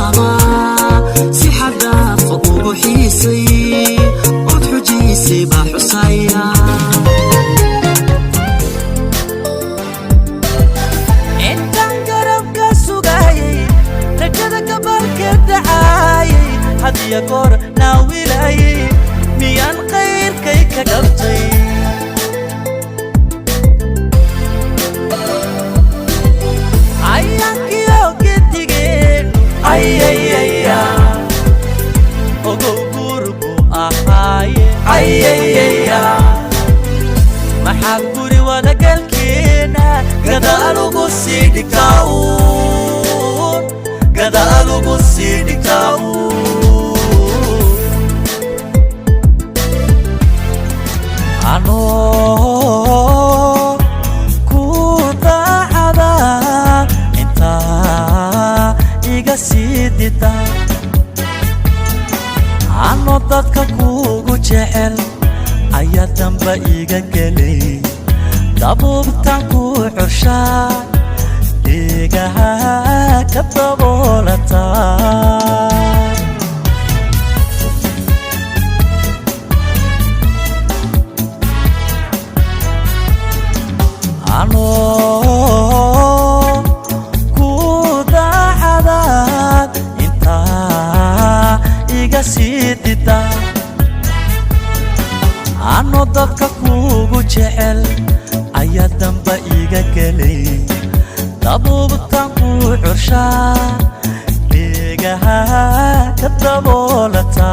حماما سي حدا فوق حيسي وتحجيسي بحسايا انت قربك سوقاي رجدك بالك دعاي هدي قور ناويلاي ميان غير كيك قبطي عيانك يوقت تجين اي اوغو غوربو اهاي اي ما حقوري ولا قلكينا قدالو سيدك تاون قدالو سيدك تاون ano kuda ada inta iga sidita ano dadka kugu jecel ayaa damba iga galay dabuubtan ku cursha igaha ka daboolata ano kuda ada inta iga sidita ano dadka kugu jecel ayaa damba iga galay dabuubtan ku cursha igaha ka daboolata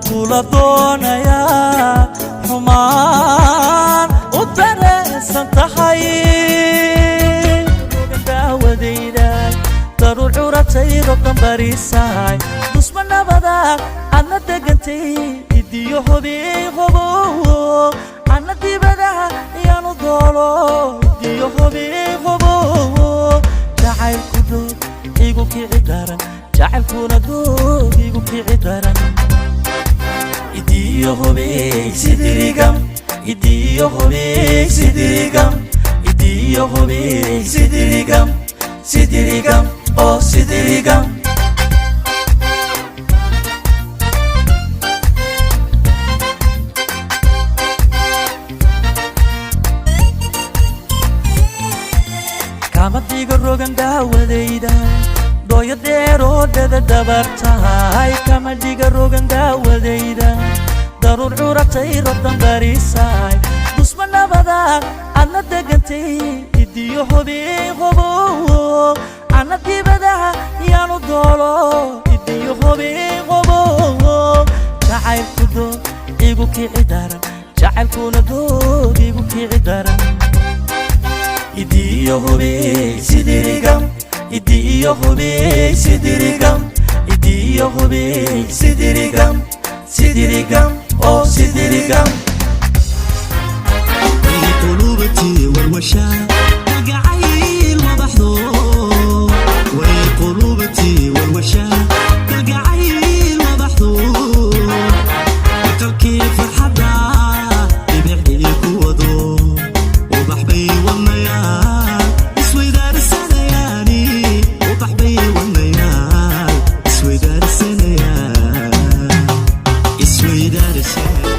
kula doonaya xumaan u dareensan tahay daawadayda daruur curataydo dambariisahay dusma nabada adna degantay idiyo hobow adna dibadaha iyaanu doolo idiyo hobow jacaylku dhow igu kici daran jacaylkuna dhow igu kici daran idiyo hobow sidirigam idiyo hobow sidirigam idiyo hobow sidirigam oh sidirigam kama diga rogan daawadayda dooya dheeroodhada dabartahay kama diga rogan daawadayda daruur curatay rodan bariisaay dusma nabada adna degantay idiyo hobow adna dibadaha iyaanu doolo idiyo hobow jacaylku dhow igu kici daran jacaylkuna dhow igu kici daran idiyo hobow sidirigam idiyo hobow sidirigam idiyo hobow sidirigam oh sidirigam قلوبتي والوشا القعيل وبحضو وقلوبتي والوشا القعيل وبحضو قلبي فرحدا يبيعي كودو وبحبي والنيال اسوي دار السنياني وبحبي والنيال اسوي دار السنيال اسوي دار السنيال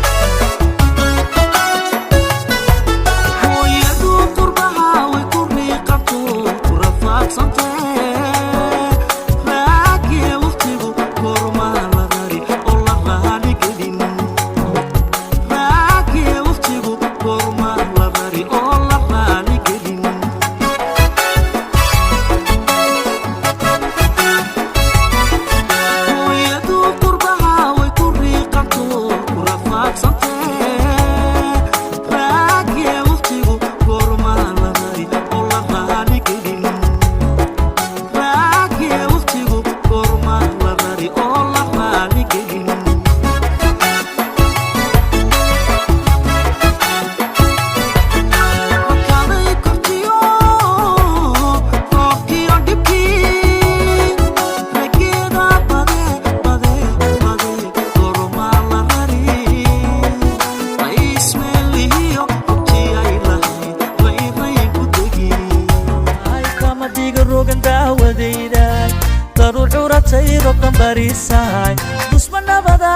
barisaay dusma nabada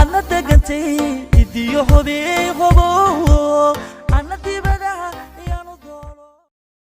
adna degantay idiyo hobi hobo